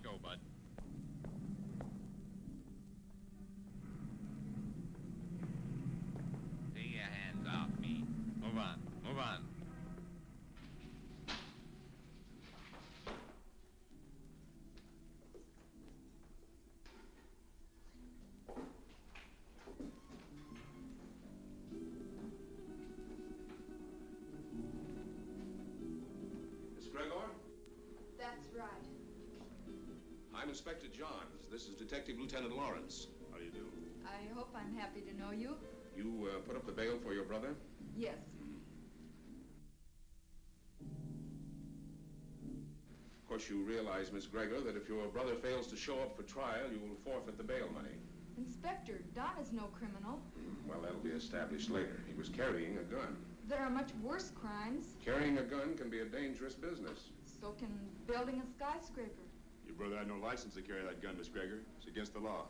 go, bud. Take your hands off me. Move on. Move on. Gregor? That's right. I'm Inspector Johns. This is Detective Lieutenant Lawrence. How do you do? I hope I'm happy to know you. You put up the bail for your brother? Yes. Of course, you realize, Miss Gregor, that if your brother fails to show up for trial, you will forfeit the bail money. Inspector, Don is no criminal. Well, that'll be established later. He was carrying a gun. There are much worse crimes. Carrying a gun can be a dangerous business. So can building a skyscraper. Your brother had no license to carry that gun, Miss Gregor. It's against the law.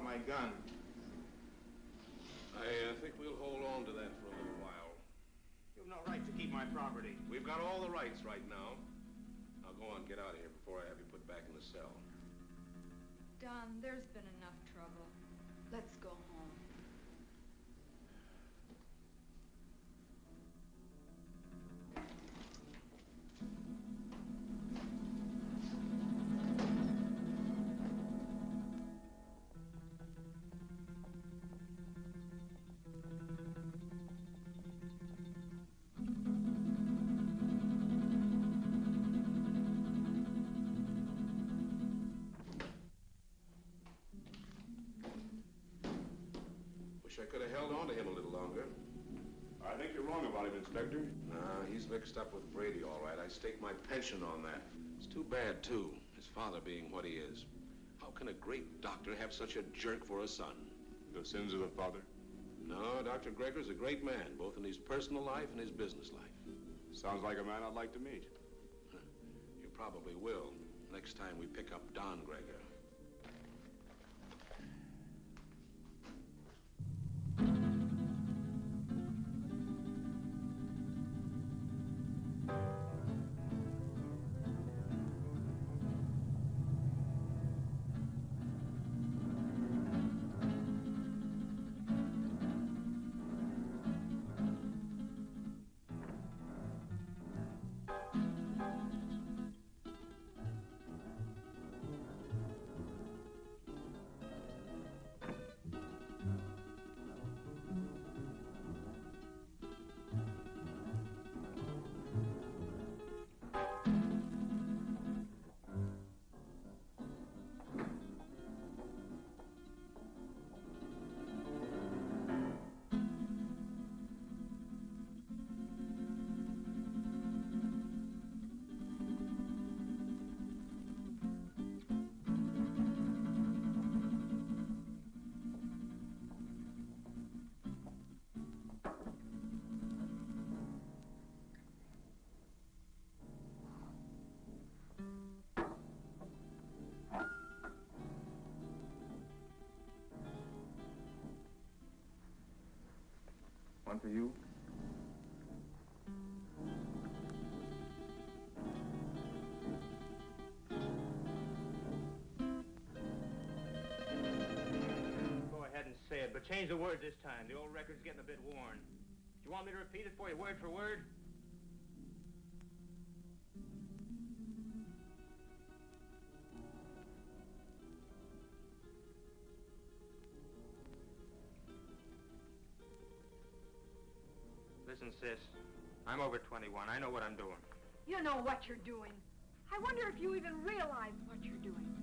My gun. I think we'll hold on to that for a little while. You have no right to keep my property. We've got all the rights right now. Now go on, get out of here before I have you put back in the cell. Don, there's been enough trouble. Let's go home. I could have held on to him a little longer. I think you're wrong about him, Inspector. Nah, he's mixed up with Brady, all right. I stake my pension on that. It's too bad, too, his father being what he is. How can a great doctor have such a jerk for a son? The sins of the father? No, Dr. Gregor's a great man, both in his personal life and his business life. Sounds like a man I'd like to meet. You probably will, next time we pick up Don Gregor. One for you. Go ahead and say it, but change the words this time. The old record's getting a bit worn. Do you want me to repeat it for you word for word? Listen, sis, I'm over 21. I know what I'm doing. You know what you're doing. I wonder if you even realize what you're doing.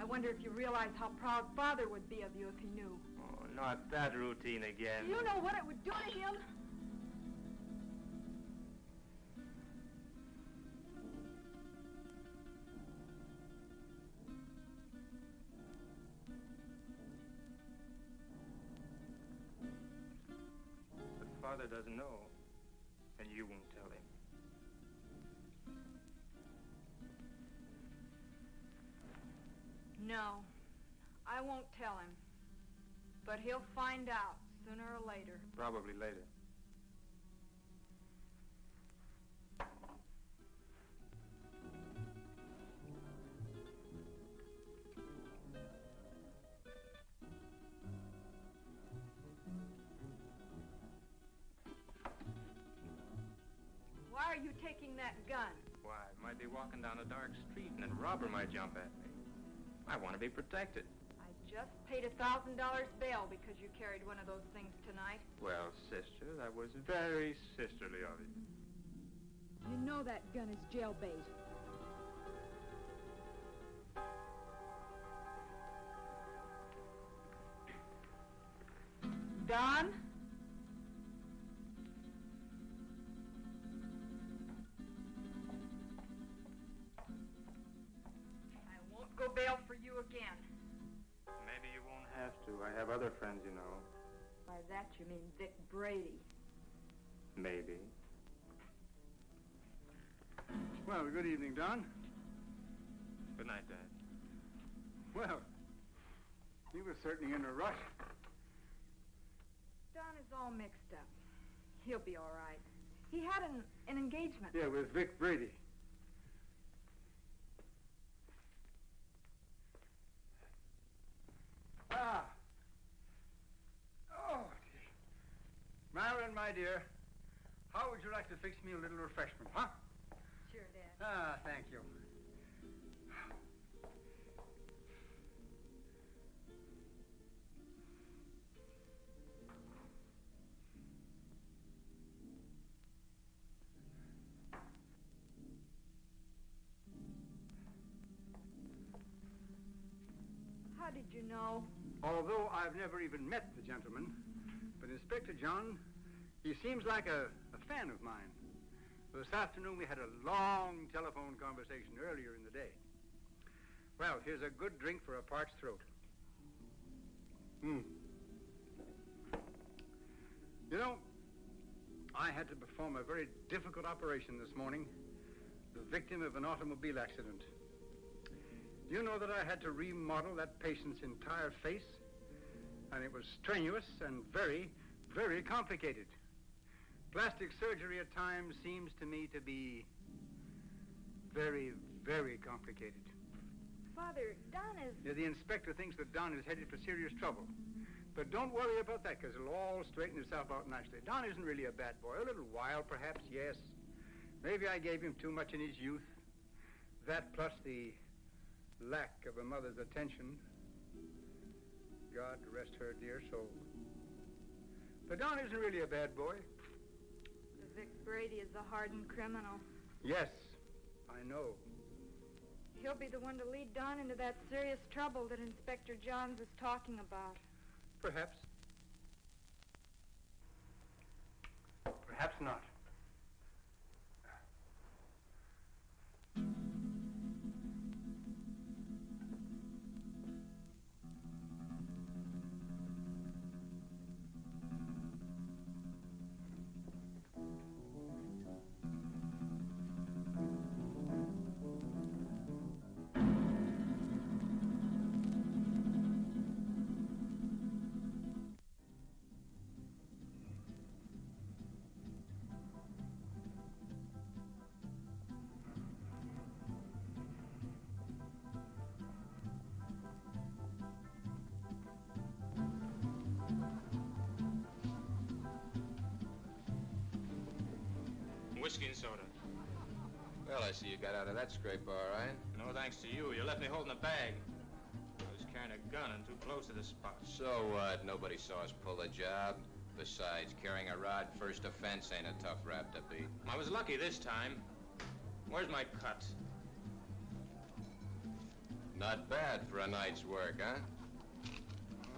I wonder if you realize how proud Father would be of you if he knew. Oh, not that routine again. You know what it would do to him? Father doesn't know, and you won't tell him. No, I won't tell him. But he'll find out sooner or later. Probably later. Why are you taking that gun? Why, I might be walking down a dark street and a robber might jump at me. I want to be protected. I just paid $1,000 bail because you carried one of those things tonight. Well, sister, that was very sisterly of you. You know that gun is jailbait. Don? I won't go bail for you again. Maybe you won't have to. I have other friends, you know. By that you mean Vic Brady. Maybe. Well, good evening, Don. Good night, Dad. Well, he was certainly in a rush. Don is all mixed up. He'll be all right. He had an engagement. Yeah, with Vic Brady. Ah. Oh, dear. Marilyn, my dear, how would you like to fix me a little refreshment, huh? Sure, Dad. Ah, thank you. How did you know? Although I've never even met the gentleman, but Inspector John, he seems like a fan of mine. This afternoon we had a long telephone conversation earlier in the day. Well, here's a good drink for a parched throat. You know, I had to perform a very difficult operation this morning, the victim of an automobile accident. Do you know that I had to remodel that patient's entire face? And it was strenuous and very, very complicated. Plastic surgery at times seems to me to be very, very complicated. Father, Don is... Yeah, the inspector thinks that Don is headed for serious trouble. But don't worry about that, because it'll all straighten itself out nicely. Don isn't really a bad boy. A little wild, perhaps, yes. Maybe I gave him too much in his youth. That plus the lack of a mother's attention. God rest her dear soul. But Don isn't really a bad boy. Vic Brady is a hardened criminal. Yes, I know. He'll be the one to lead Don into that serious trouble that Inspector Johns is talking about. Perhaps. Perhaps not. Whiskey and soda. Well, I see you got out of that scrape all right. No thanks to you. You left me holding a bag. I was carrying a gun and too close to the spot. So what? Nobody saw us pull a job. Besides, carrying a rod first offense ain't a tough rap to beat. I was lucky this time. Where's my cut? Not bad for a night's work, huh?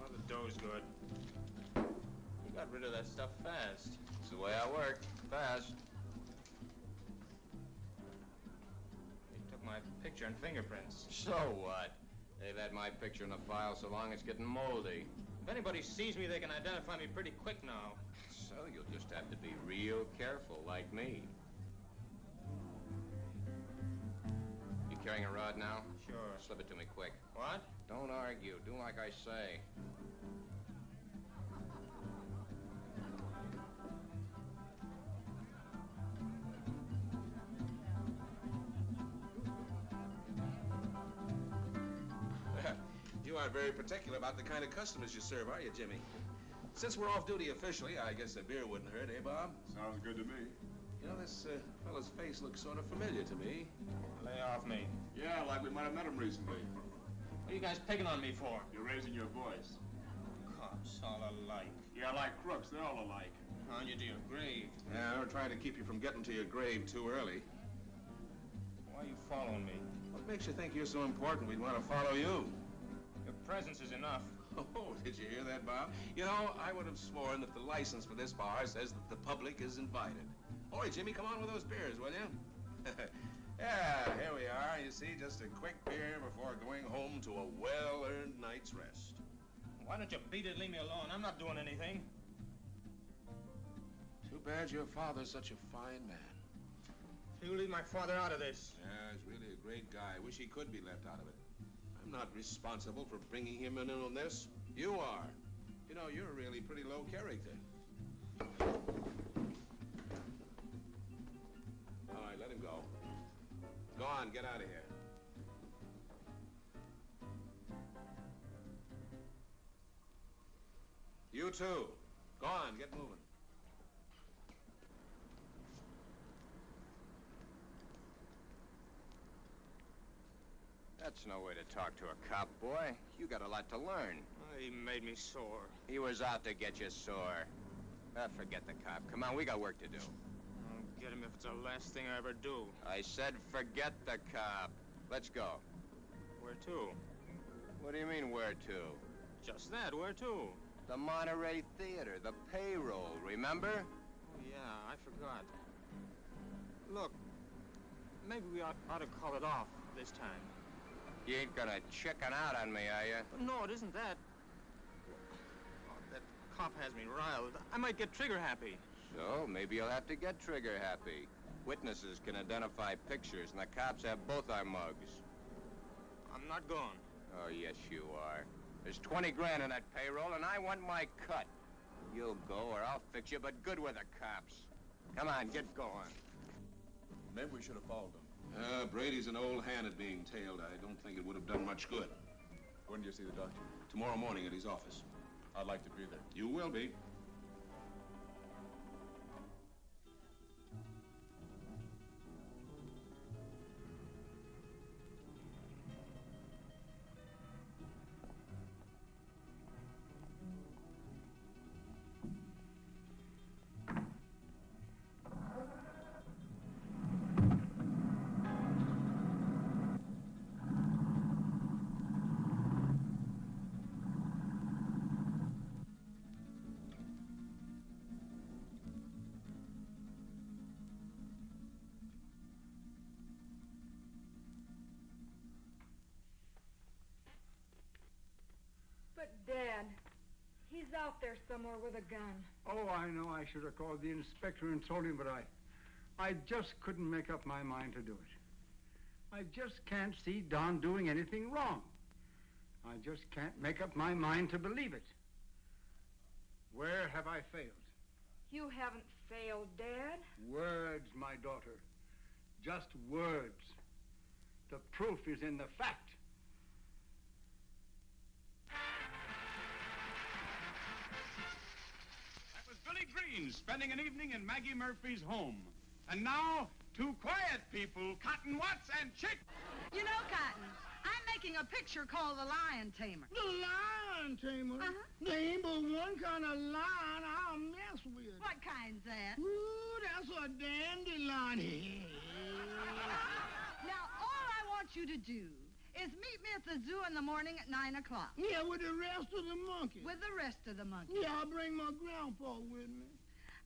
Oh, the dough's good. You got rid of that stuff fast. It's the way I work. Fast. My picture and fingerprints. So what? They've had my picture in the file so long it's getting moldy. If anybody sees me, they can identify me pretty quick now. So you'll just have to be real careful, like me. You carrying a rod now? Sure. Slip it to me quick. What? Don't argue. Do like I say. You aren't very particular about the kind of customers you serve, are you, Jimmy? Since we're off duty officially, I guess a beer wouldn't hurt, eh, Bob? Sounds good to me. You know, this fellow's face looks sort of familiar to me. Lay off me. Yeah, like we might have met him recently. What are you guys picking on me for? You're raising your voice. Cops all alike. Yeah, like crooks. They're all alike. On you to your grave. Yeah, we're trying to keep you from getting to your grave too early. Why are you following me? What makes you think you're so important we'd want to follow you? Your presence is enough. Oh, did you hear that, Bob? You know, I would have sworn that the license for this bar says that the public is invited. Oi, Jimmy, come on with those beers, will you? Yeah, here we are. You see, just a quick beer before going home to a well-earned night's rest. Why don't you beat it and leave me alone? I'm not doing anything. Too bad your father's such a fine man. You leave my father out of this. Yeah, he's really a great guy. Wish he could be left out of it. I'm not responsible for bringing him in on this. You are. You know, you're a really pretty low character. All right, let him go. Go on, get out of here. You too. Go on, get moving. That's no way to talk to a cop, boy. You got a lot to learn. He made me sore. He was out to get you sore. Forget the cop. Come on, we got work to do. I'll get him if it's the last thing I ever do. I said forget the cop. Let's go. Where to? What do you mean, where to? Just that, where to? The Monterey Theater, the payroll, remember? Yeah, I forgot. Look, maybe we ought to call it off this time. You ain't gonna chicken out on me, are you? No, it isn't that. Oh, that cop has me riled. I might get trigger happy. So, maybe you'll have to get trigger happy. Witnesses can identify pictures, and the cops have both our mugs. I'm not going. Oh, yes, you are. There's 20 grand in that payroll, and I want my cut. You'll go, or I'll fix you, but good with the cops. Come on, get going. Maybe we should have followed them. Brady's an old hand at being tailed. I don't think it would have done much good. When do you see the doctor? Tomorrow morning at his office. I'd like to be there. You will be. But, Dad, he's out there somewhere with a gun. Oh, I know. I should have called the inspector and told him, but I just couldn't make up my mind to do it. I just can't see Don doing anything wrong. I just can't make up my mind to believe it. Where have I failed? You haven't failed, Dad. Words, my daughter. Just words. The proof is in the fact. That was Billy Green spending an evening in Maggie Murphy's home. And now, two quiet people, Cotton Watts and Chick. You know, Cotton, I'm making a picture called The Lion Tamer. The Lion Tamer? Uh-huh. There ain't but one kind of lion I'll mess with. What kind's that? Ooh, that's a dandelion. Now, all I want you to do is meet me at the zoo in the morning at 9 o'clock. Yeah, with the rest of the monkeys. With the rest of the monkeys. Yeah, I'll bring my grandpa with me.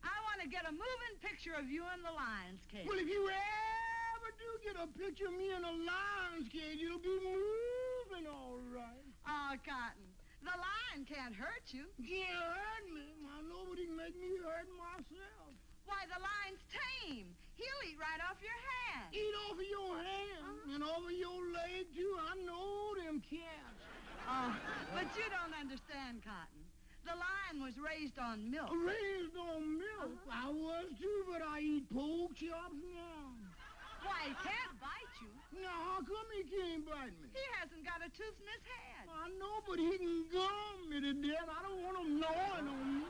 I want to get a moving picture of you in the lion's cage. Well, if you ever do get a picture of me in a lion's cage, you'll be moving all right. Oh, Cotton, the lion can't hurt you. Can't hurt me. Well, nobody can make me hurt my Why, the lion's tame. He'll eat right off your hand. Eat off of your hand and over your leg, too. I know them cats. Oh, but you don't understand, Cotton. The lion was raised on milk. Raised on milk? I was, too, but I eat pork chops now. Why, he can't bite you. Now, how come he can't bite me? He hasn't got a tooth in his head. I know, but he can gum me to death. I don't want him gnawing on me.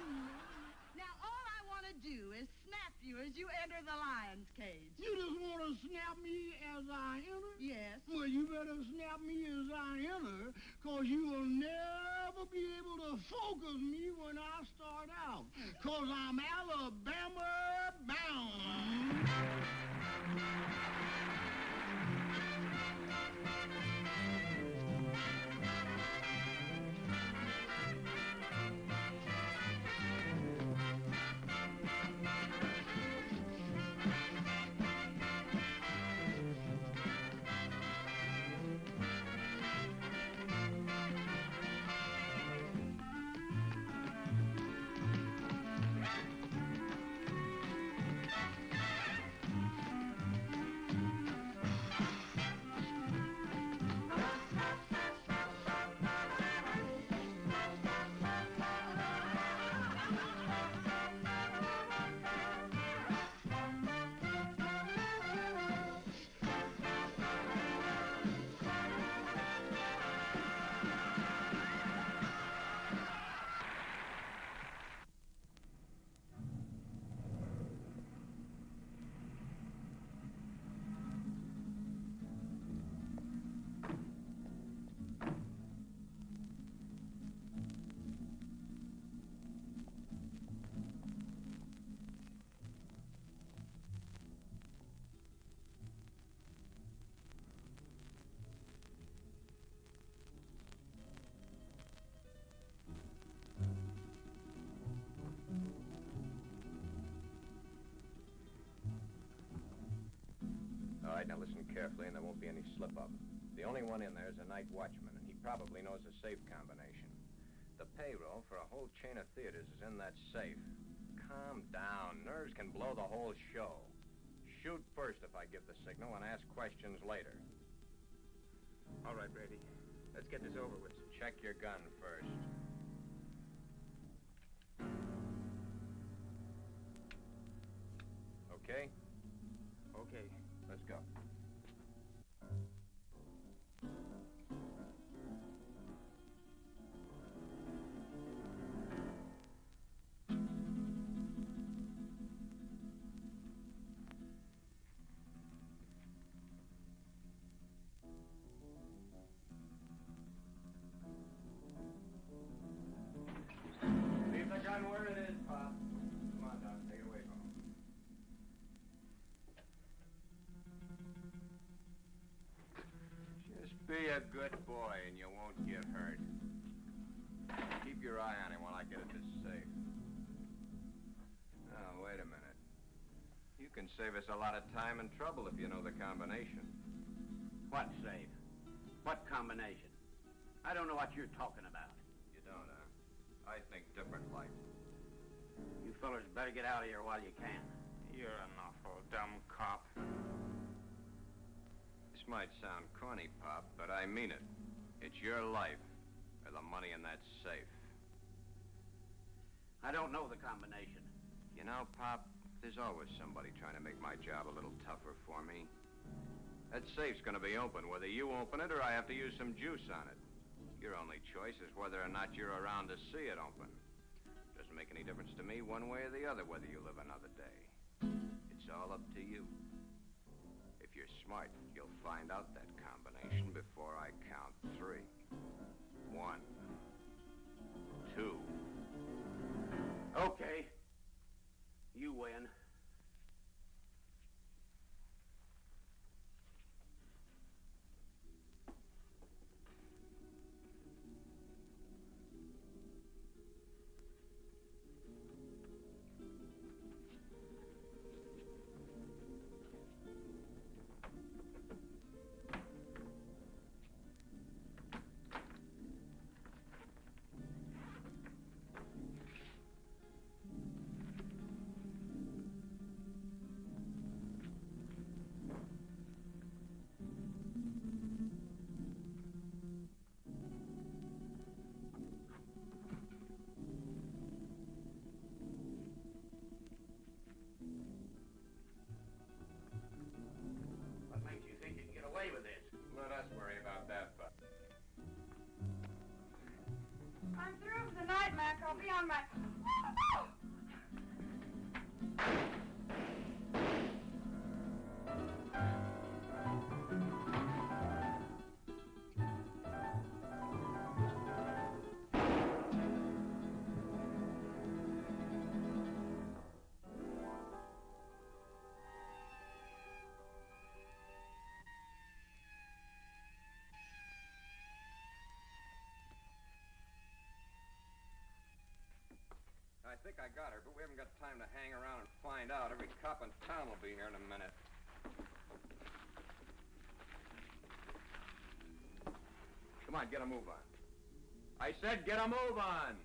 Now, all I want to do is snap you as you enter the lion's cage. You just want to snap me as I enter? Yes. Well, you better snap me as I enter, because you will never be able to focus me when I start out, because I'm Alabama bound. All right, now listen carefully, and there won't be any slip-up. The only one in there is a night watchman, and he probably knows the safe combination. The payroll for a whole chain of theaters is in that safe. Calm down. Nerves can blow the whole show. Shoot first if I give the signal, and ask questions later. All right, Brady. Let's get this over with. Check your gun first. Okay? Okay. Let's go. Leave the gun where it is, Pop. Come on, Doc. Take it away from him. Just be a good boy and you won't get hurt. Keep your eye on him while I get at this safe. Now, wait a minute. You can save us a lot of time and trouble if you know the combination. What safe? What combination? I don't know what you're talking about. You don't, huh? I think different, like. You fellers better get out of here while you can. You're an awful dumb cop. This might sound corny, Pop, but I mean it. It's your life or the money in that safe. I don't know the combination. You know, Pop, there's always somebody trying to make my job a little tougher for me. That safe's gonna be open, whether you open it or I have to use some juice on it. Your only choice is whether or not you're around to see it open. Doesn't make any difference to me one way or the other whether you live another day. It's all up to you. If you're smart, you'll find out that combination before I count 3. 1, 2. Okay. You win. I got her, but we haven't got time to hang around and find out. Every cop in town will be here in a minute. Come on, get a move on. I said get a move on!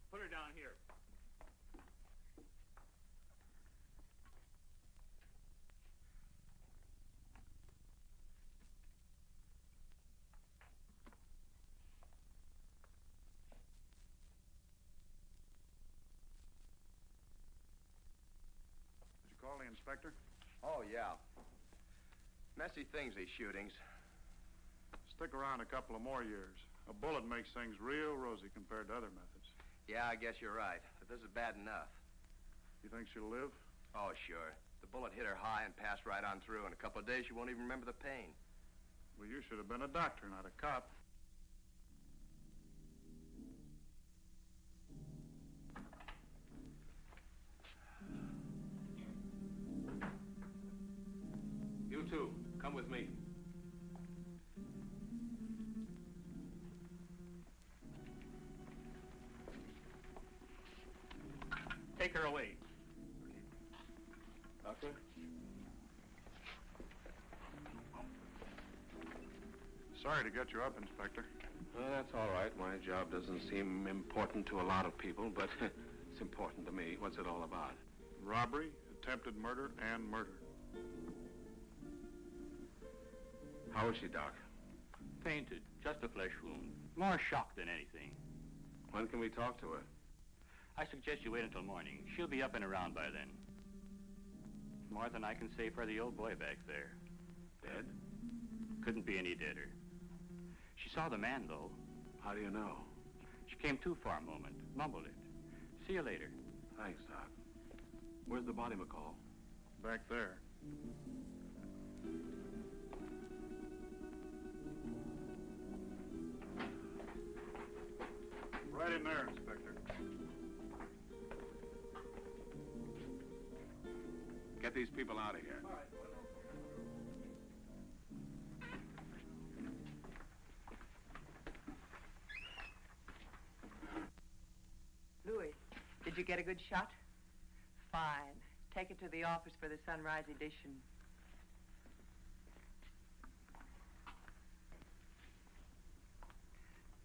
Put her down here. Did you call the inspector? Oh, yeah. Messy things, these shootings. Stick around a couple of more years. A bullet makes things real rosy compared to other methods. Yeah, I guess you're right. But this is bad enough. You think she'll live? Oh, sure. The bullet hit her high and passed right on through. In a couple of days, she won't even remember the pain. Well, you should have been a doctor, not a cop. You two, come with me. Take her away. Doctor? Sorry to get you up, Inspector. Well, that's all right. My job doesn't seem important to a lot of people, but it's important to me. What's it all about? Robbery, attempted murder, and murder. How is she, Doc? Fainted. Just a flesh wound. More shock than anything. When can we talk to her? I suggest you wait until morning. She'll be up and around by then. More than I can say for the old boy back there. Dead? Couldn't be any deader. She saw the man, though. How do you know? She came too for a moment. Mumbled it. See you later. Thanks, Doc. Where's the body, McCall? Back there. Right in there, Inspector. Get these people out of here. Louis, did you get a good shot? Fine. Take it to the office for the sunrise edition.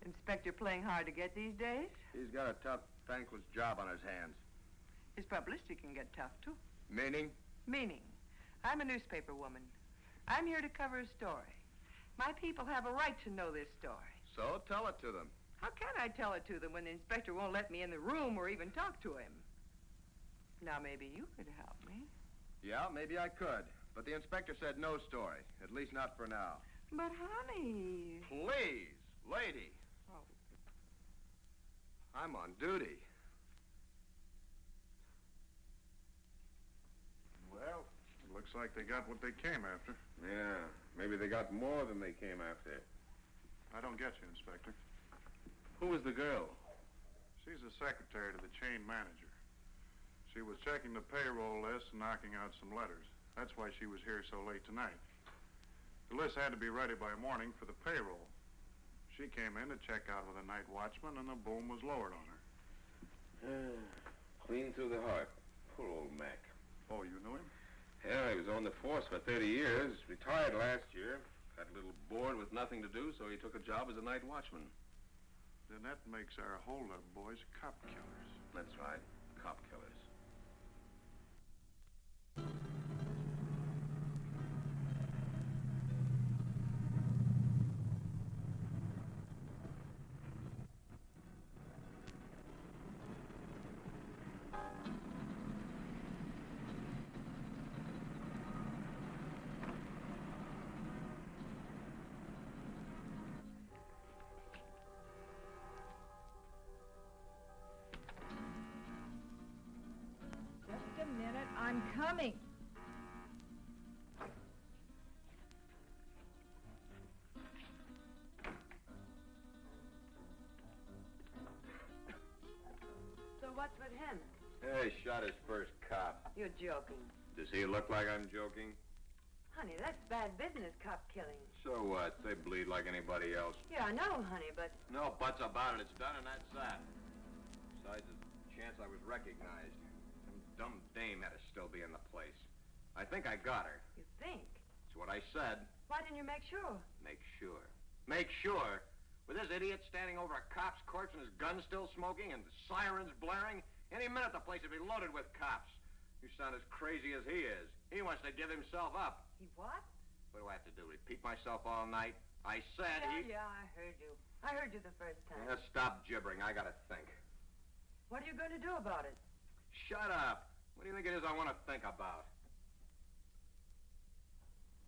Inspector Inspector playing hard to get these days? He's got a tough, thankless job on his hands. His publicity can get tough, too. Meaning? Meaning, I'm a newspaper woman. I'm here to cover a story. My people have a right to know this story. So tell it to them. How can I tell it to them when the inspector won't let me in the room or even talk to him? Now, maybe you could help me. Yeah, maybe I could. But the inspector said no story, at least not for now. But, honey... Please, lady. Oh. I'm on duty. Well, it looks like they got what they came after. Yeah, maybe they got more than they came after. I don't get you, Inspector. Who was the girl? She's the secretary to the chain manager. She was checking the payroll list and knocking out some letters. That's why she was here so late tonight. The list had to be ready by morning for the payroll. She came in to check out with a night watchman, and the boom was lowered on her. Clean through the heart. Poor old Mac. Oh, you knew him? Yeah, he was on the force for 30 years. Retired last year. Got a little bored with nothing to do, so he took a job as a night watchman. Then that makes our hold-up boys cop killers. That's right. Cop killers. Just a minute, I'm coming. So what's with him? Hey, shot his first cop. You're joking. Does he look like I'm joking? Honey, that's bad business, cop killing. So what? They bleed like anybody else. Yeah, I know, honey, but... No buts about it. It's done and that's that. Besides, there's a chance I was recognized. Some dumb dame had to still be in the place. I think I got her. You think? That's what I said. Why didn't you make sure? Make sure. Make sure? With this idiot standing over a cop's corpse and his gun still smoking and the sirens blaring, any minute the place would be loaded with cops. You sound as crazy as he is. He wants to give himself up. He what? What do I have to do? Repeat myself all night? I said Yeah, I heard you. I heard you the first time. Yeah, stop gibbering. I gotta think. What are you going to do about it? Shut up. What do you think it is I want to think about?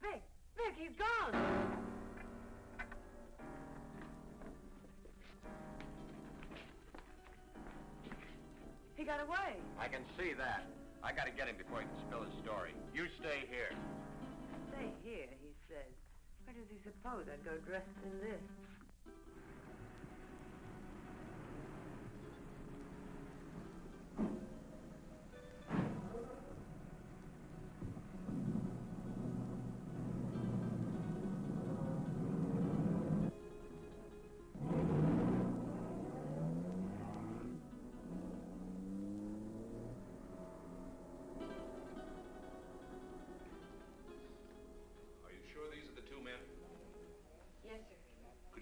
Vic, he's gone. He got away. I can see that. I gotta get him before he can spill his story. You stay here. Stay here, he says. Where does he suppose I'd go dressed in this?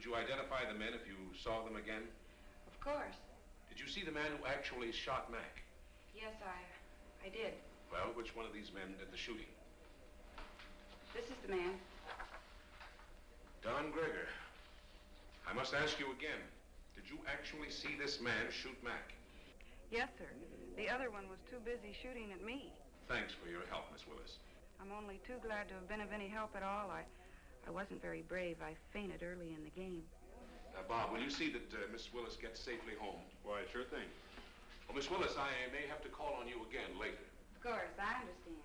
Could you identify the men if you saw them again? Of course. Did you see the man who actually shot Mac? Yes, I did. Well, which one of these men did the shooting? This is the man. Don Gregor. I must ask you again. Did you actually see this man shoot Mac? Yes, sir. The other one was too busy shooting at me. Thanks for your help, Miss Willis. I'm only too glad to have been of any help at all. I wasn't very brave. I fainted early in the game. Bob, will you see that Miss Willis gets safely home? Why, sure thing. Well, Miss Willis, I may have to call on you again later. Of course, I understand.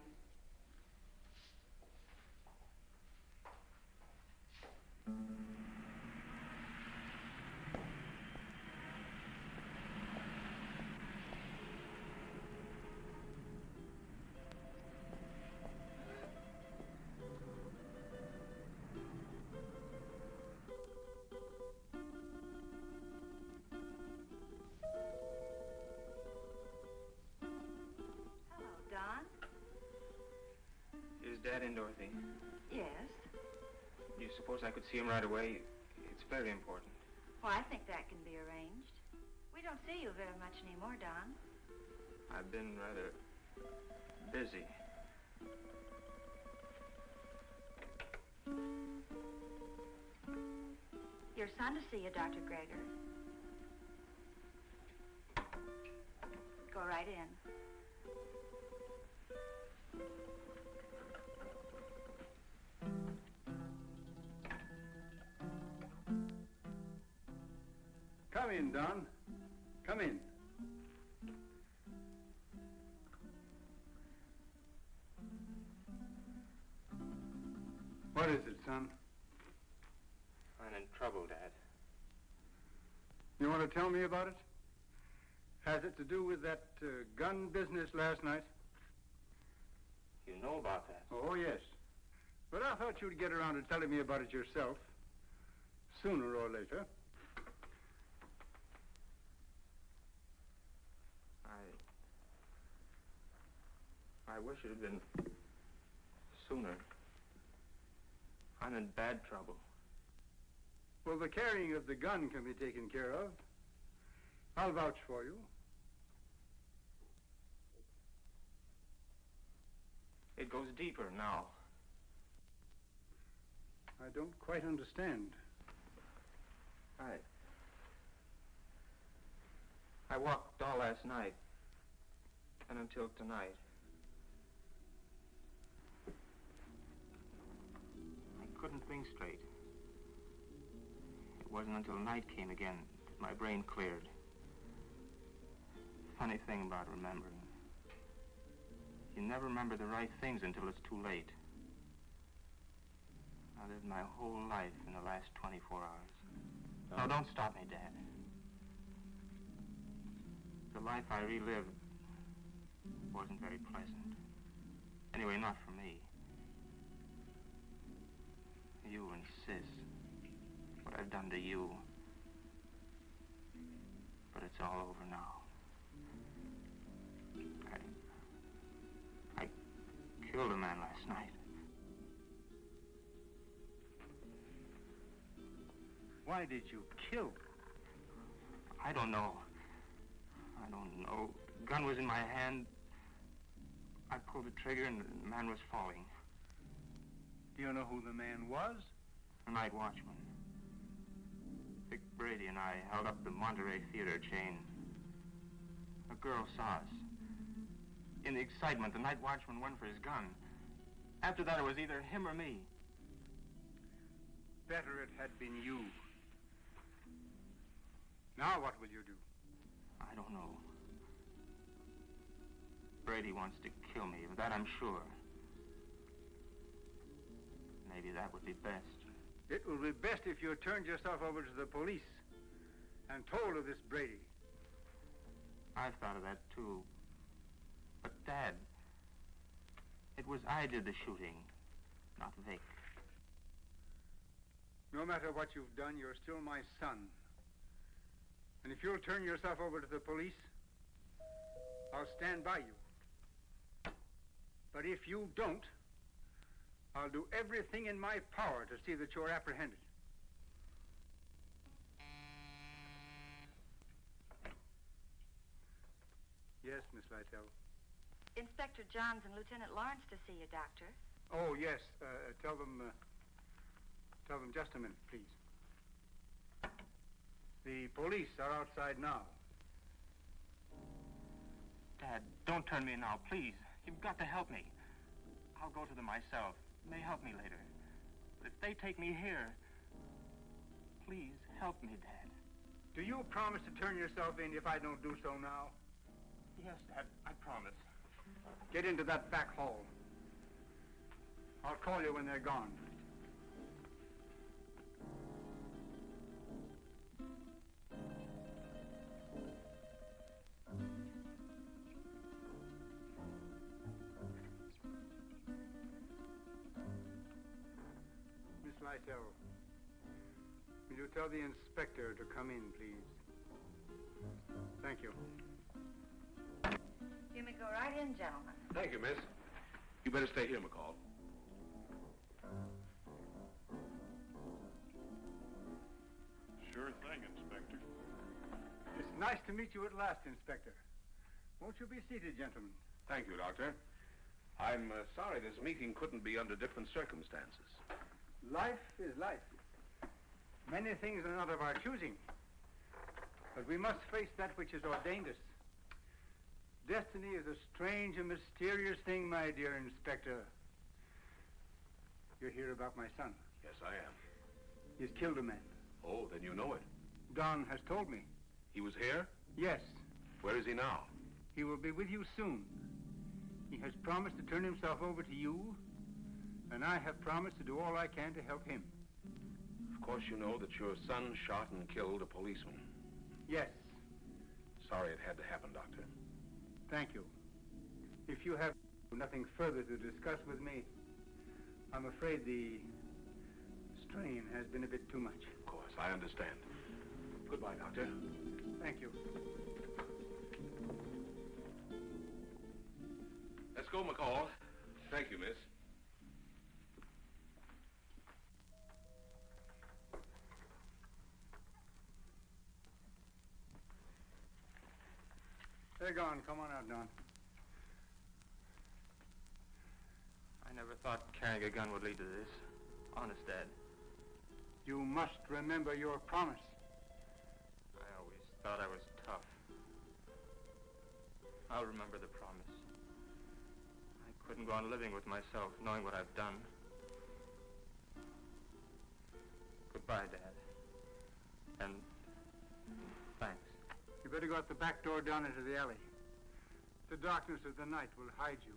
Is Dad in, Dorothy? Yes. Do you suppose I could see him right away? It's very important. Well, I think that can be arranged. We don't see you very much anymore, Don. I've been rather busy. Your son to see you, Dr. Gregor. Go right in. Come in, Don. Come in. What is it, son? I'm in trouble, Dad. You want to tell me about it? Has it to do with that gun business last night? You know about that? Oh, yes. But I thought you'd get around to telling me about it yourself. Sooner or later. I wish it had been sooner. I'm in bad trouble. Well, the carrying of the gun can be taken care of. I'll vouch for you. It goes deeper now. I don't quite understand. I walked all last night and until tonight. I couldn't think straight. It wasn't until night came again that my brain cleared. Funny thing about remembering. You never remember the right things until it's too late. I lived my whole life in the last 24 hours. No, don't stop me, Dad. The life I relived wasn't very pleasant. Anyway, not for me. You and Sis. What I've done to you. But it's all over now. I killed a man last night. Why did you kill? I don't know. I don't know. The gun was in my hand. I pulled the trigger and the man was falling. Do you know who the man was? A night watchman. Vic Brady and I held up the Monterey Theater chain. A girl saw us. In the excitement, the night watchman went for his gun. After that, it was either him or me. Better it had been you. Now what will you do? I don't know. Brady wants to kill me, of that I'm sure. Maybe that would be best. It will be best if you turned yourself over to the police and told of this Brady. I've thought of that, too. But, Dad, it was I did the shooting, not Vic. No matter what you've done, you're still my son. And if you'll turn yourself over to the police, I'll stand by you. But if you don't, I'll do everything in my power to see that you're apprehended. Yes, Miss Lytle. Inspector Johns and Lieutenant Lawrence to see you, Doctor. Oh, yes. Tell them just a minute, please. The police are outside now. Dad, don't turn me now, please. You've got to help me. I'll go to them myself. They may help me later. But if they take me here, please help me, Dad. Do you promise to turn yourself in if I don't do so now? Yes, Dad, I promise. Get into that back hall. I'll call you when they're gone. Miss Lytle, will you tell the inspector to come in, please? Thank you. You may go right in, gentlemen. Thank you, miss. You better stay here, McCall. Sure thing, Inspector. Nice to meet you at last, Inspector. Won't you be seated, gentlemen? Thank you, Doctor. I'm sorry this meeting couldn't be under different circumstances. Life is life. Many things are not of our choosing. But we must face that which is ordained us. Destiny is a strange and mysterious thing, my dear Inspector. You're here about my son. Yes, I am. He's killed a man. Oh, then you know it. Don has told me. He was here? Yes. Where is he now? He will be with you soon. He has promised to turn himself over to you, and I have promised to do all I can to help him. Of course you know that your son shot and killed a policeman. Yes. Sorry it had to happen, Doctor. Thank you. If you have nothing further to discuss with me, I'm afraid the strain has been a bit too much. Of course, I understand. Goodbye, Doctor. Thank you. Let's go, McCall. Thank you, miss. They're gone. Come on out, Don. I never thought carrying a gun would lead to this. Honest, Dad. You must remember your promise. I always thought I was tough. I'll remember the promise. I couldn't go on living with myself, knowing what I've done. Goodbye, Dad. And thanks. You better go out the back door down into the alley. The darkness of the night will hide you.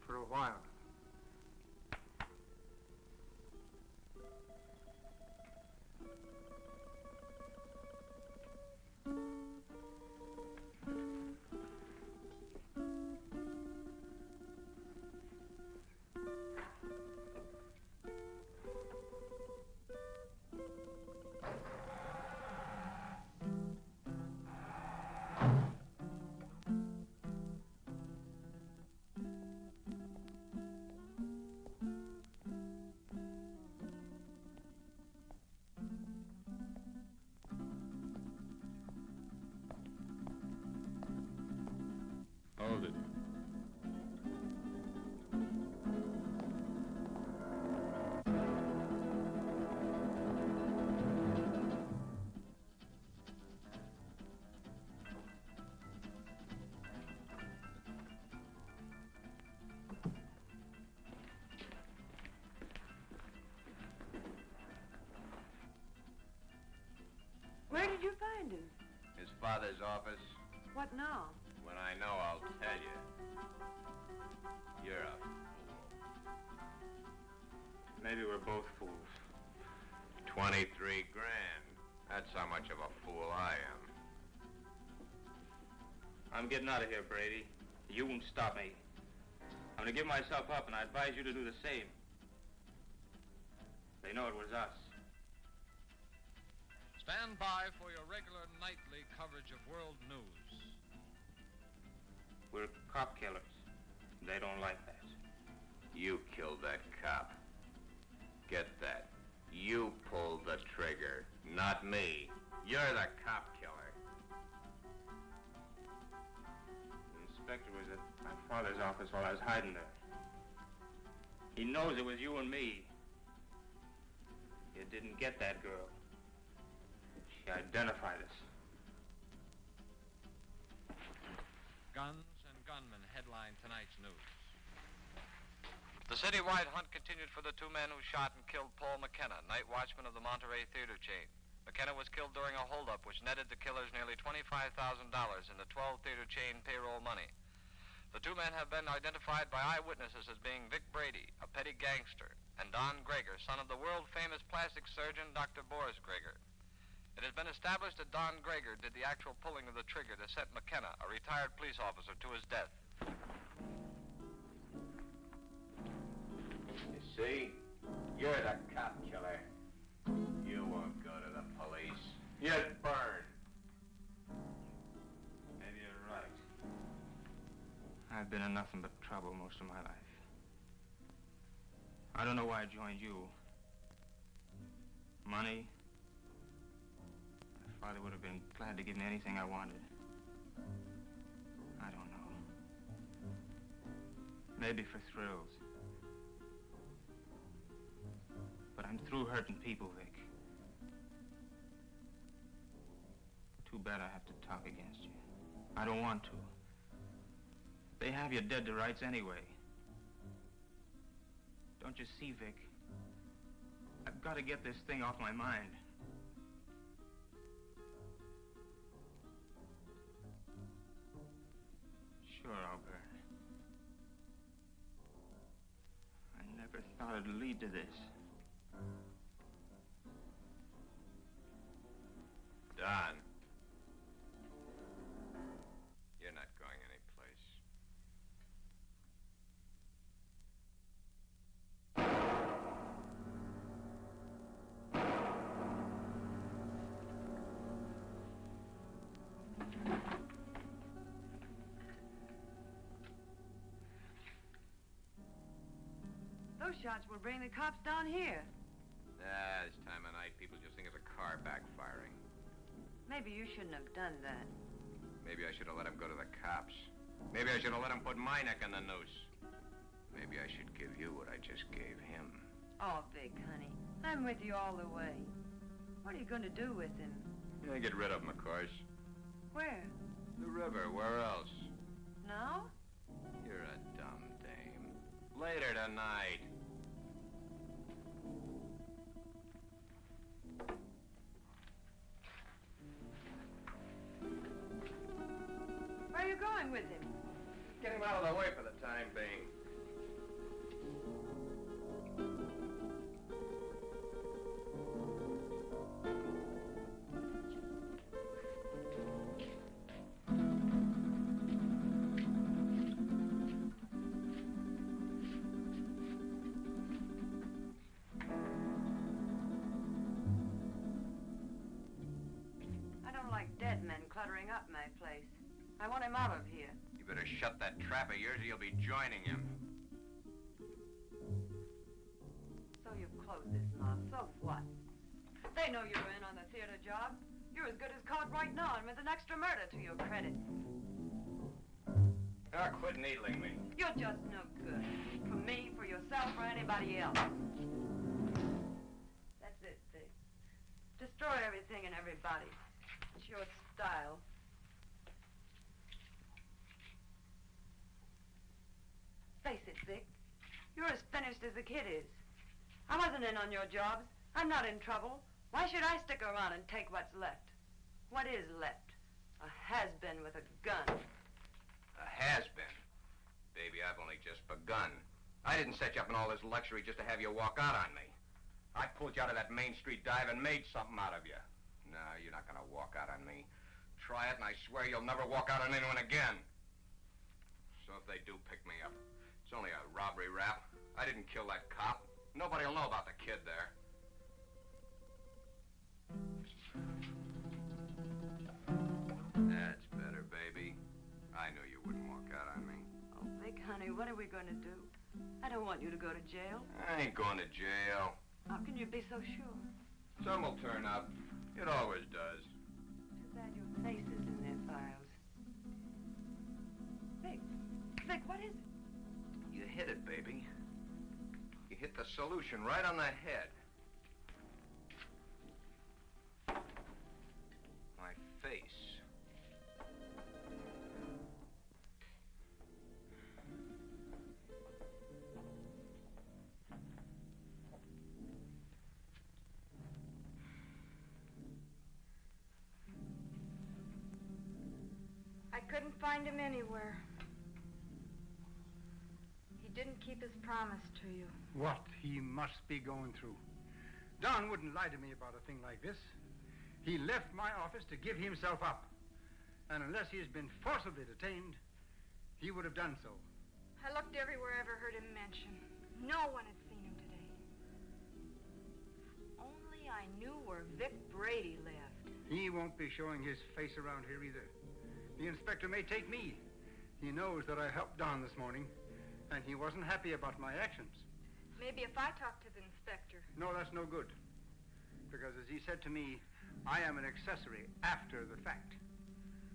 For a while. Hold it. Where did you find him? His father's office. What now? When I know, I'll tell you. You're a fool. Maybe we're both fools. 23 grand. That's how much of a fool I am. I'm getting out of here, Brady. You won't stop me. I'm gonna give myself up, and I advise you to do the same. They know it was us. Stand by for your regular nightly coverage of world news. We're cop killers. They don't like that. You killed that cop. Get that. You pulled the trigger, not me. You're the cop killer. The inspector was at my father's office while I was hiding there. He knows it was you and me. You didn't get that girl. She identified us. Guns and gunmen headline tonight's news. The citywide hunt continued for the two men who shot and killed Paul McKenna, night watchman of the Monterey theater chain. McKenna was killed during a holdup which netted the killers nearly $25,000 in the 12-theater chain payroll money. The two men have been identified by eyewitnesses as being Vic Brady, a petty gangster, and Don Gregor, son of the world-famous plastic surgeon Dr. Boris Gregor. It has been established that Don Gregor did the actual pulling of the trigger to send McKenna, a retired police officer, to his death. You see? You're the cop killer. You won't go to the police. You'd burn. Maybe you're right. I've been in nothing but trouble most of my life. I don't know why I joined you. Money? Father would have been glad to give me anything I wanted. I don't know. Maybe for thrills. But I'm through hurting people, Vic. Too bad I have to talk against you. I don't want to. They have you dead to rights anyway. Don't you see, Vic? I've got to get this thing off my mind. Sure, I'll burn. I never thought it'd lead to this. Don. You're not going anyplace. Those shots will bring the cops down here. This time of night, people just think it's a car backfiring. Maybe you shouldn't have done that. Maybe I should have let him go to the cops. Maybe I should have let him put my neck in the noose. Maybe I should give you what I just gave him. Oh, Vic, honey, I'm with you all the way. What are you going to do with him? Yeah, get rid of him, of course. Where? The river. Where else? Now? You're a dumb dame. Later tonight. Where are you going with him? Get him out of the way for the time being. I don't like dead men cluttering up my place. I want him out of here. You better shut that trap of yours or you'll be joining him. So you've closed this mouth. So what? They know you're in on the theater job. You're as good as caught right now and with an extra murder to your credit. Ah, quit needling me. You're just no good. For me, for yourself, or anybody else. That's it, Vic. Destroy everything and everybody. It's your style. Face it, Vic. You're as finished as the kid is. I wasn't in on your jobs. I'm not in trouble. Why should I stick around and take what's left? What is left? A has-been with a gun. A has-been? Baby, I've only just begun. I didn't set you up in all this luxury just to have you walk out on me. I pulled you out of that Main Street dive and made something out of you. No, you're not gonna walk out on me. Try it, and I swear you'll never walk out on anyone again. So if they do pick me up, it's only a robbery rap. I didn't kill that cop. Nobody will know about the kid there. That's better, baby. I knew you wouldn't walk out on me. Oh, Vic, honey, what are we going to do? I don't want you to go to jail. I ain't going to jail. How can you be so sure? Some will turn up. It always does. Too bad your face is in their files. Vic, what is it? You hit it, baby. You hit the solution right on the head. My face. I couldn't find him anywhere. He didn't keep his promise to you. What he must be going through. Don wouldn't lie to me about a thing like this. He left my office to give himself up. And unless he has been forcibly detained, he would have done so. I looked everywhere I ever heard him mention. No one had seen him today. Only I knew where Vic Brady lived. He won't be showing his face around here either. The inspector may take me. He knows that I helped Don this morning, and he wasn't happy about my actions. Maybe if I talk to the inspector. No, that's no good. Because, as he said to me, I am an accessory after the fact.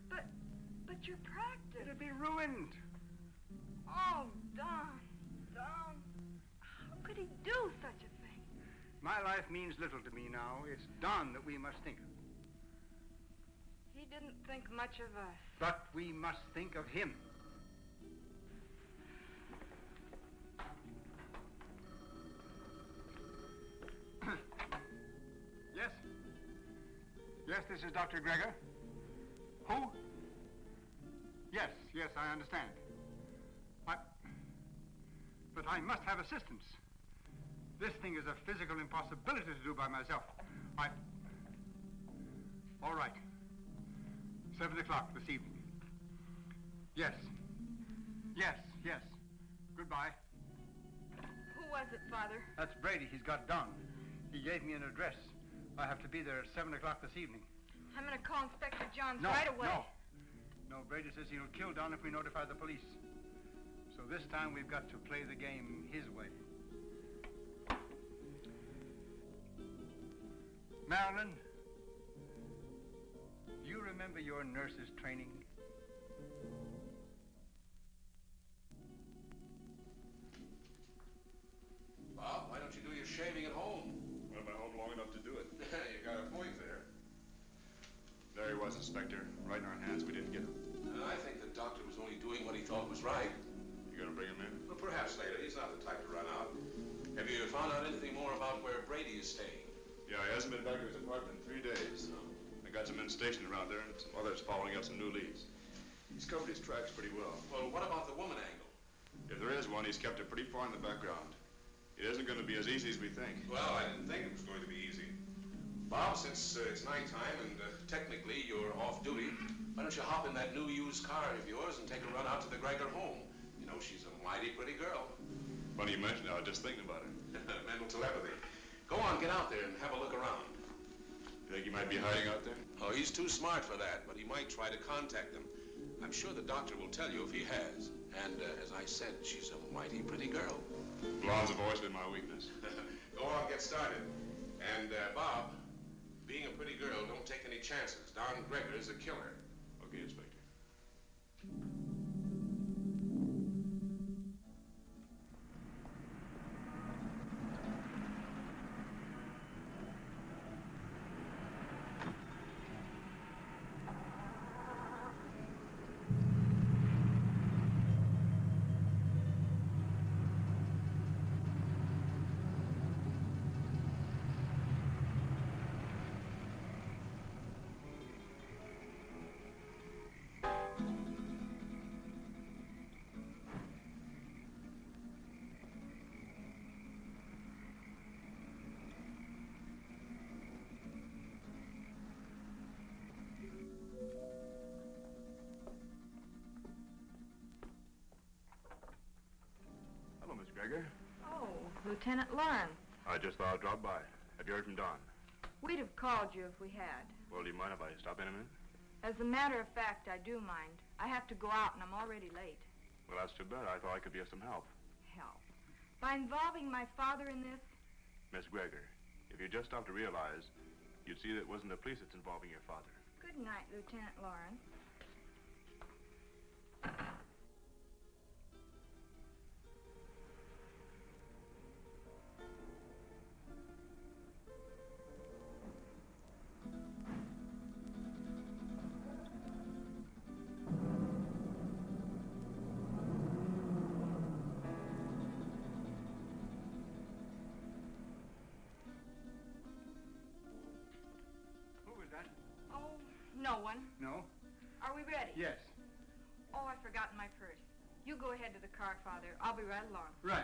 But your practice... It'd be ruined. Oh, Don. Don. How could he do such a thing? My life means little to me now. It's Don that we must think of. He didn't think much of us. But we must think of him. Yes? Yes, this is Dr. Gregor. Who? Yes, I understand. But I must have assistance. This thing is a physical impossibility to do by myself. All right. 7 o'clock this evening. Yes. Goodbye. Who was it, Father? That's Brady. He's got Don. He gave me an address. I have to be there at 7 o'clock this evening. I'm going to call Inspector Johns right away. No, Brady says he'll kill Don if we notify the police. So this time we've got to play the game his way. Marilyn, do you remember your nurse's training? Bob, why don't you do your shaving at home? Well, I'm at home long enough to do it. You got a point there. There he was, Inspector. Right in our hands. We didn't get him. I think the doctor was only doing what he thought was right. You gonna bring him in? Well, perhaps later. He's not the type to run out. Have you found out anything more about where Brady is staying? Yeah, he hasn't been back to his apartment in 3 days. No. I got some men stationed around there and some others following up some new leads. He's covered his tracks pretty well. Well, what about the woman angle? If there is one, he's kept it pretty far in the background. It isn't going to be as easy as we think. Well, I didn't think it was going to be easy. Bob, since it's nighttime and technically you're off duty, why don't you hop in that new used car of yours and take a run out to the Gregor home? You know, she's a mighty pretty girl. Funny you mention it. I was just thinking about it. Mental telepathy. Go on, get out there and have a look around. You think he might be hiding out there? Oh, he's too smart for that, but he might try to contact them. I'm sure the doctor will tell you if he has. And as I said, she's a mighty pretty girl. Blondes have always been my weakness. Go on, get started. And, Bob, being a pretty girl, don't take any chances. Don Gregor is a killer. Okay, Inspector. Gregor? Oh, Lieutenant Lawrence. I just thought I'd drop by. Have you heard from Don? We'd have called you if we had. Well, do you mind if I stop in a minute? As a matter of fact, I do mind. I have to go out and I'm already late. Well, that's too bad. I thought I could be of some help. Help? By involving my father in this? Miss Gregor, if you just stop to realize, you'd see that it wasn't the police that's involving your father. Good night, Lieutenant Lawrence. No one. No? Are we ready? Yes. Oh, I've forgotten my purse. You go ahead to the car, Father. I'll be right along. Right.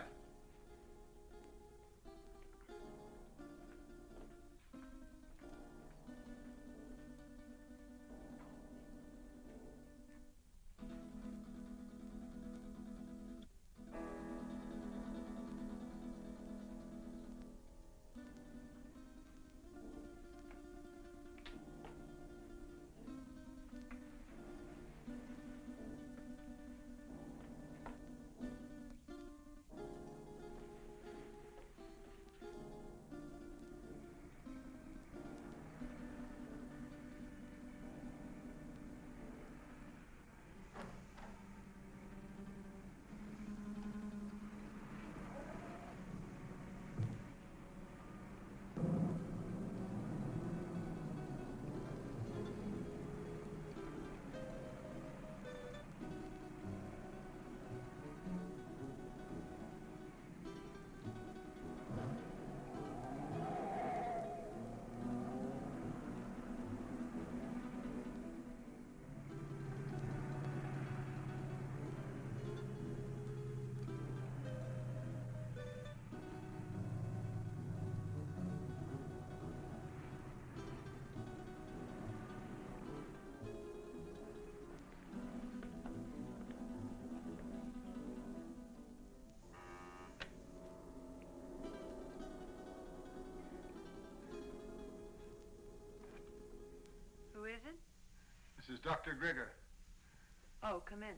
Dr. Gregor. Oh, come in.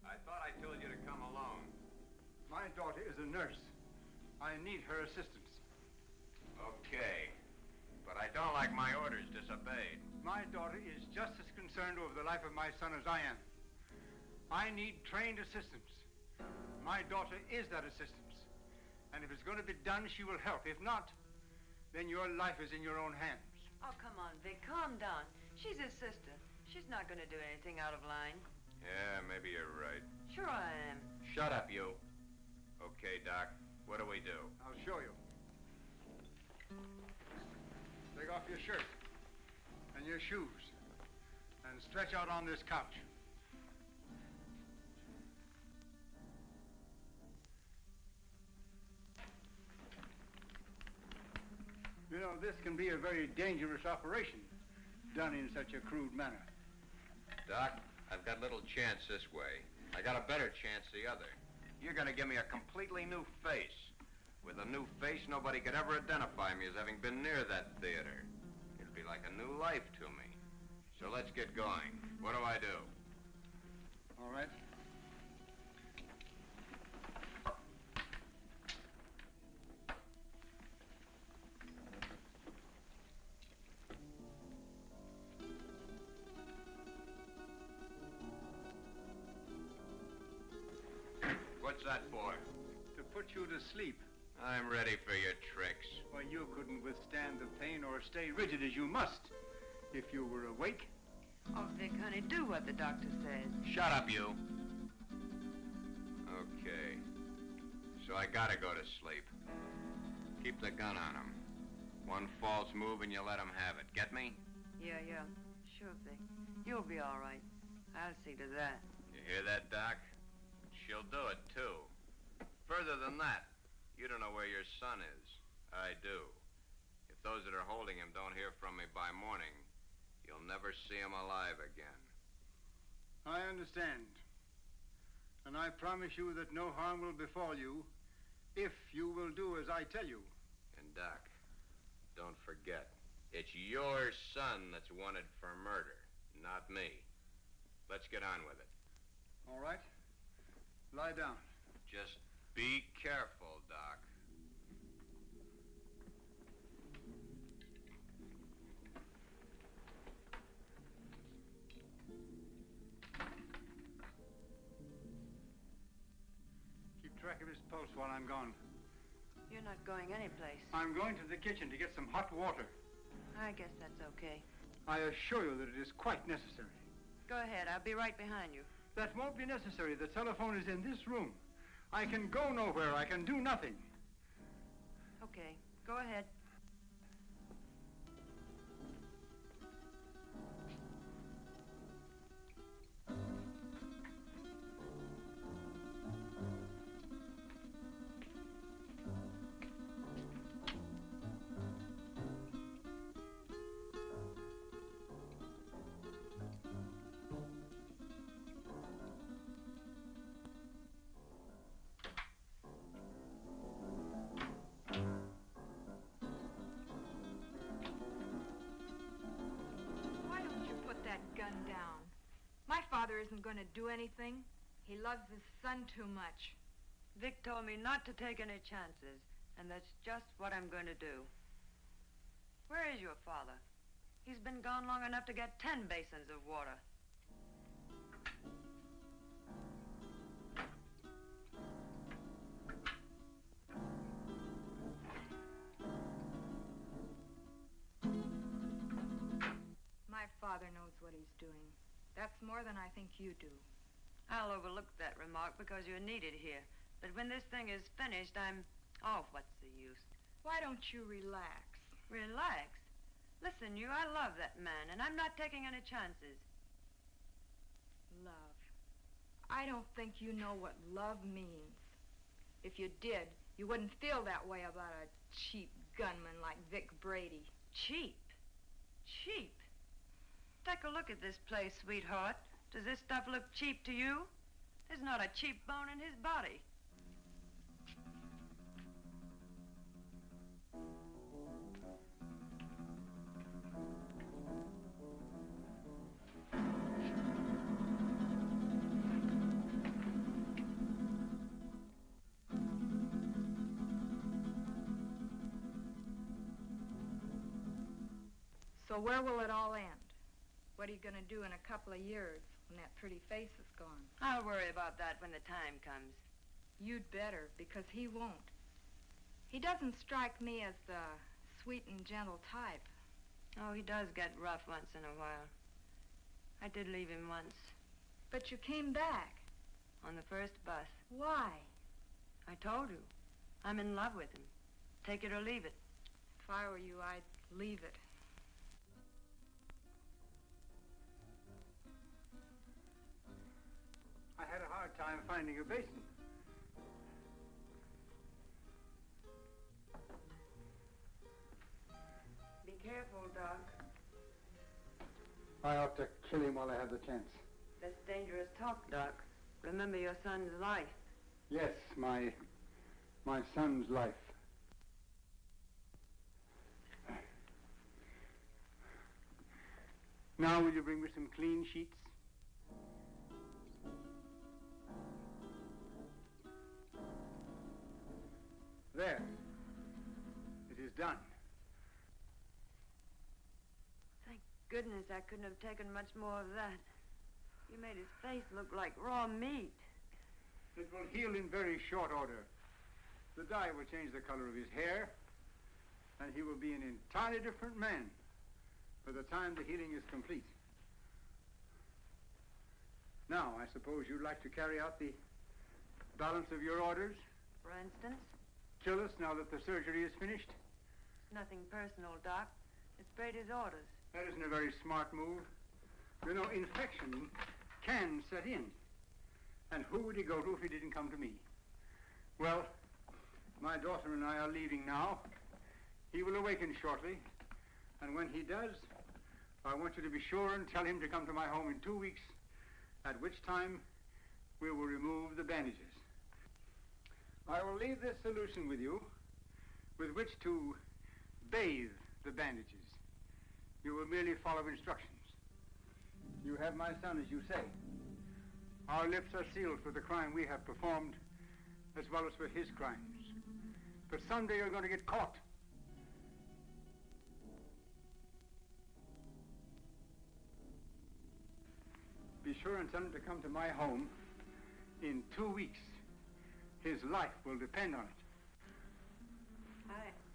I thought I told you to come alone. My daughter is a nurse. I need her assistance. Okay. But I don't like my orders disobeyed. My daughter is just as concerned over the life of my son as I am. I need trained assistance. My daughter is that assistance. And if it's going to be done, she will help. If not, then your life is in your own hands. Oh, come on, Vic. Calm down. She's his sister. She's not going to do anything out of line. Yeah, maybe you're right. Sure I am. Shut up, you. Okay, Doc. What do we do? I'll show you. Take off your shirt and your shoes and stretch out on this couch. You know, this can be a very dangerous operation done in such a crude manner. Doc, I've got little chance this way. I got a better chance the other. You're going to give me a completely new face. With a new face, nobody could ever identify me as having been near that theater. It'll be like a new life to me. So let's get going. What do I do? All right. What's that for? To put you to sleep. I'm ready for your tricks. Well, you couldn't withstand the pain or stay rigid as you must if you were awake. Oh, Vic, honey, do what the doctor says. Shut up, you. Okay. So I gotta go to sleep. Keep the gun on him. One false move and you let him have it. Get me? Yeah. Sure, Vic. You'll be all right. I'll see to that. You hear that, Doc? She'll do it, too. Further than that, you don't know where your son is. I do. If those that are holding him don't hear from me by morning, you'll never see him alive again. I understand. And I promise you that no harm will befall you if you will do as I tell you. And, Doc, don't forget, it's your son that's wanted for murder, not me. Let's get on with it. All right. Lie down. Just be careful, Doc. Keep track of his pulse while I'm gone. You're not going anyplace. I'm going to the kitchen to get some hot water. I guess that's okay. I assure you that it is quite necessary. Go ahead. I'll be right behind you. That won't be necessary. The telephone is in this room. I can go nowhere. I can do nothing. Okay. Go ahead. Father isn't going to do anything. He loves his son too much. Vic told me not to take any chances, and that's just what I'm going to do. Where is your father? He's been gone long enough to get 10 basins of water. My father knows what he's doing. That's more than I think you do. I'll overlook that remark because you're needed here. But when this thing is finished, Oh, what's the use? Why don't you relax? Relax? Listen, I love that man, and I'm not taking any chances. Love. I don't think you know what love means. If you did, you wouldn't feel that way about a cheap gunman like Vic Brady. Cheap? Cheap? Take a look at this place, sweetheart. Does this stuff look cheap to you? There's not a cheap bone in his body. So where will it all end? What are you going to do in a couple of years when that pretty face is gone? I'll worry about that when the time comes. You'd better, because he won't. He doesn't strike me as the sweet and gentle type. Oh, he does get rough once in a while. I did leave him once. But you came back. On the first bus. Why? I told you. I'm in love with him. Take it or leave it. If I were you, I'd leave it. I had a hard time finding a basin. Be careful, Doc. I ought to kill him while I have the chance. That's dangerous talk, Doc. Remember your son's life. Yes, my son's life. Now will you bring me some clean sheets? There. It is done. Thank goodness I couldn't have taken much more of that. You made his face look like raw meat. It will heal in very short order. The dye will change the color of his hair, and he will be an entirely different man by the time the healing is complete. Now, I suppose you'd like to carry out the balance of your orders? For instance? Kill us now that the surgery is finished? Nothing personal, Doc. It's Brady's orders. That isn't a very smart move. You know, infection can set in. And who would he go to if he didn't come to me? Well, my daughter and I are leaving now. He will awaken shortly. And when he does, I want you to be sure and tell him to come to my home in 2 weeks, at which time we will remove the bandages. I will leave this solution with you, with which to bathe the bandages. You will merely follow instructions. You have my son, as you say. Our lips are sealed for the crime we have performed, as well as for his crimes. But someday you're going to get caught. Be sure and tell him to come to my home in 2 weeks. His life will depend on it.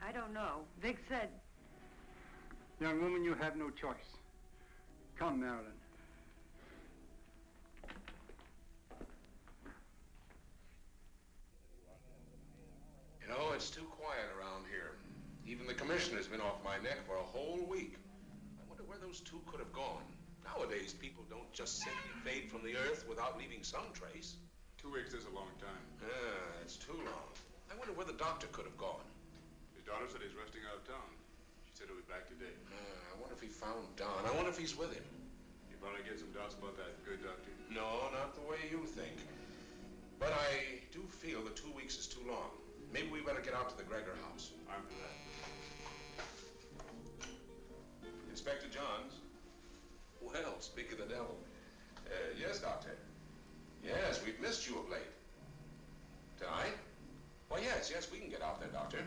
I don't know. Vic said... Young woman, you have no choice. Come, Marilyn. You know, it's too quiet around here. Even the commissioner's been off my neck for a whole week. I wonder where those two could have gone. Nowadays, people don't just simply fade from the earth without leaving some trace. 2 weeks is a long time. Yeah, it's too long. I wonder where the doctor could have gone. His daughter said he's resting out of town. She said he'll be back today. I wonder if he found Don. I wonder if he's with him. You probably get some doubts about that good doctor. No, not the way you think. But I do feel that 2 weeks is too long. Maybe we better get out to the Gregor house. I'm for that. Inspector Johns. Well, speak of the devil. Yes, Doctor. Yes, we've missed you of late. Tonight? Well, yes, we can get out there, Doctor.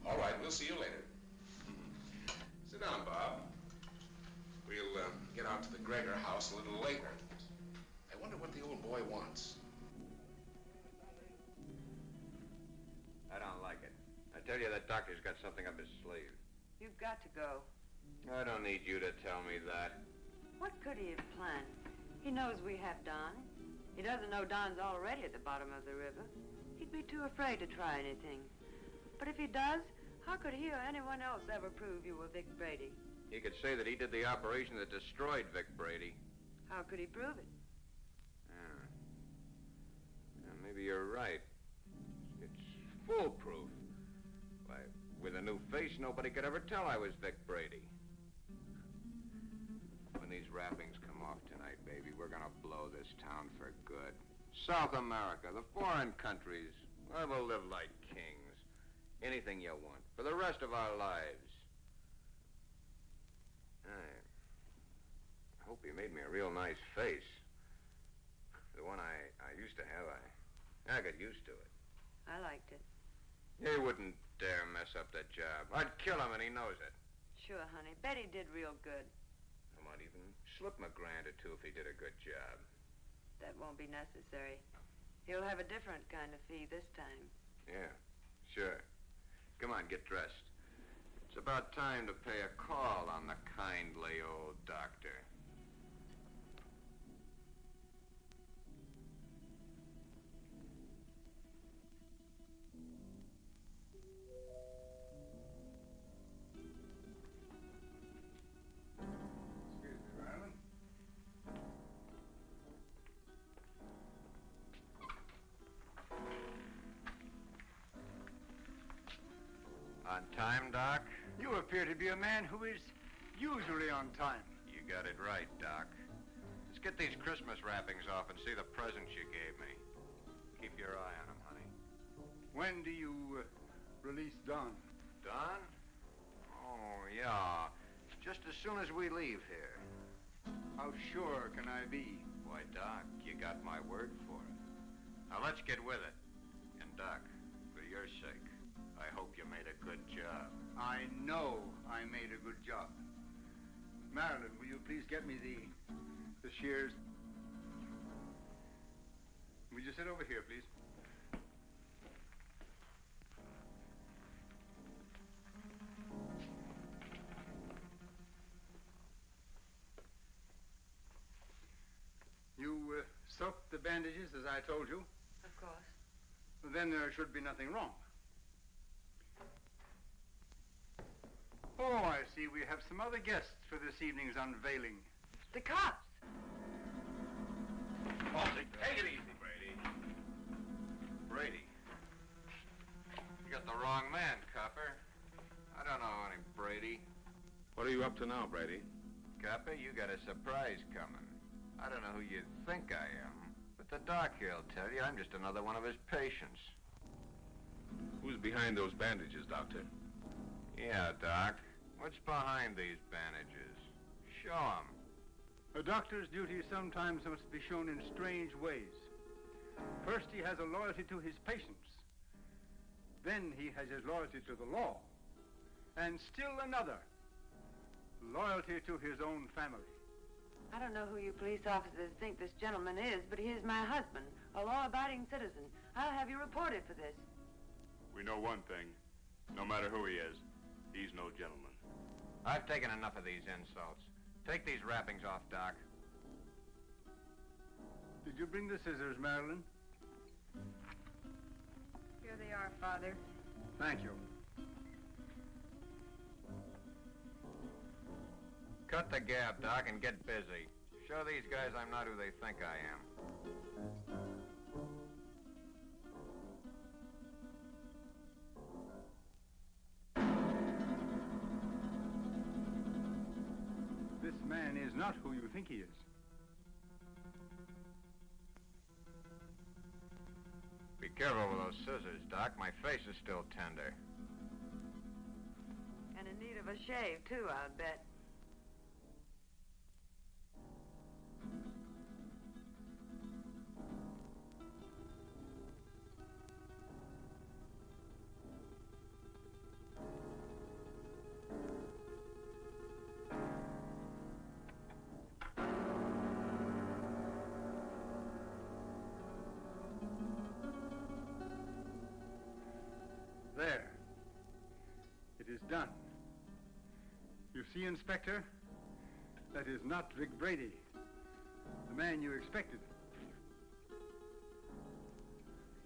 All right, we'll see you later. Sit down, Bob. We'll get out to the Gregor house a little later. I wonder what the old boy wants. I don't like it. I tell you, that doctor's got something up his sleeve. You've got to go. I don't need you to tell me that. What could he have planned? He knows we have Don. He doesn't know Don's already at the bottom of the river. He'd be too afraid to try anything. But if he does, how could he or anyone else ever prove you were Vic Brady? He could say that he did the operation that destroyed Vic Brady. How could he prove it? Maybe you're right. It's foolproof. Why, with a new face, nobody could ever tell I was Vic Brady. When these wrappings come off tonight, baby, we're gonna blow this town for good. South America, the foreign countries, where we'll live like kings. Anything you want, for the rest of our lives. I hope you made me a real nice face. The one I used to have, I got used to it. I liked it. He wouldn't dare mess up that job. I'd kill him, and he knows it. Sure, honey. Betty did real good. I might even slip him $1 or $2 if he did a good job. That won't be necessary. He'll have a different kind of fee this time. Yeah, sure. Come on, get dressed. It's about time to pay a call on the kindly old doctor. Excuse me, Marilyn. On time, Doc? You appear to be a man who is usually on time. You got it right, Doc. Let's get these Christmas wrappings off and see the presents you gave me. Keep your eye on them, honey. When do you release Don? Don? Oh, yeah. Just as soon as we leave here. How sure can I be? Why, Doc, you got my word for it. Now, let's get with it. And, Doc, for your sake, I hope you made a good job. I know I made a good job. Marilyn, will you please get me the shears? Will you sit over here, please? You soaked the bandages as I told you? Of course. Then there should be nothing wrong. Oh, I see. We have some other guests for this evening's unveiling. The cops. Oh, take it easy, Brady. Brady. You got the wrong man, copper. I don't know any Brady. What are you up to now, Brady? Copper, you got a surprise coming. I don't know who you think I am, but the doc here'll tell you I'm just another one of his patients. Who's behind those bandages, Doctor? Yeah, Doc. What's behind these bandages? Show 'em. A doctor's duty sometimes must be shown in strange ways. First, he has a loyalty to his patients. Then he has his loyalty to the law. And still another, loyalty to his own family. I don't know who you police officers think this gentleman is, but he is my husband, a law-abiding citizen. I'll have you reported for this. We know one thing. No matter who he is, he's no gentleman. I've taken enough of these insults. Take these wrappings off, Doc. Did you bring the scissors, Marilyn? Here they are, Father. Thank you. Cut the gab, Doc, and get busy. Show these guys I'm not who they think I am. This man is not who you think he is. Be careful with those scissors, Doc. My face is still tender. And in need of a shave, too, I bet. There. It is done. You see, Inspector? That is not Vic Brady, the man you expected.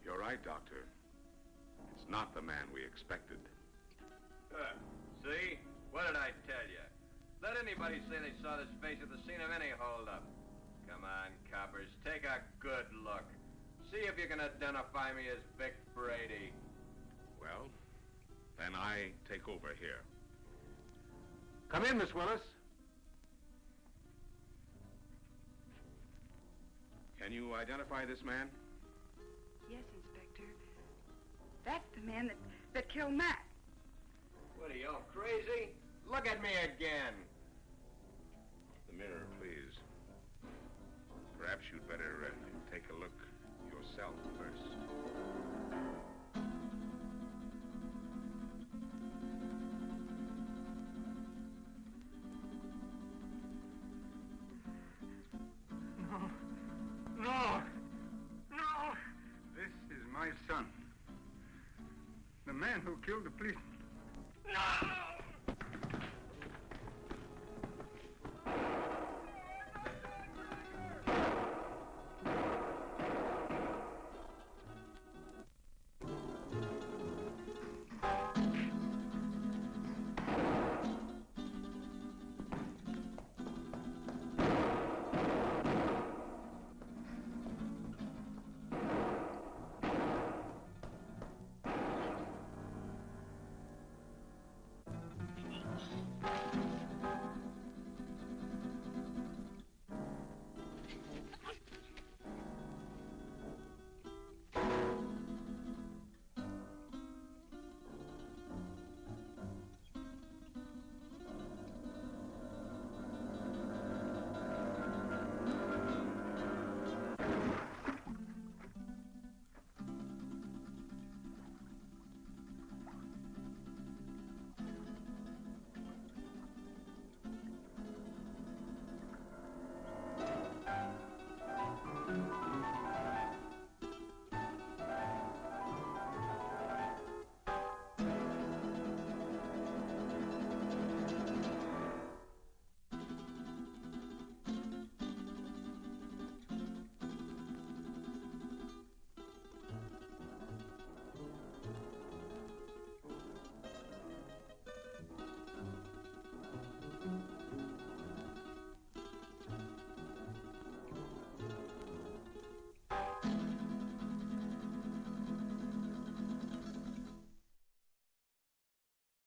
You're right, Doctor. It's not the man we expected. See? What did I tell you? Let anybody say they saw this face at the scene of any holdup. Come on, coppers, take a good look. See if you can identify me as Vic Brady. Well, then I take over here. Come in, Miss Willis. Can you identify this man? Yes, Inspector. That's the man that killed Mac. What are you, all crazy? Look at me again. The mirror, please. Perhaps you'd better take a look yourself first. you, the police. No!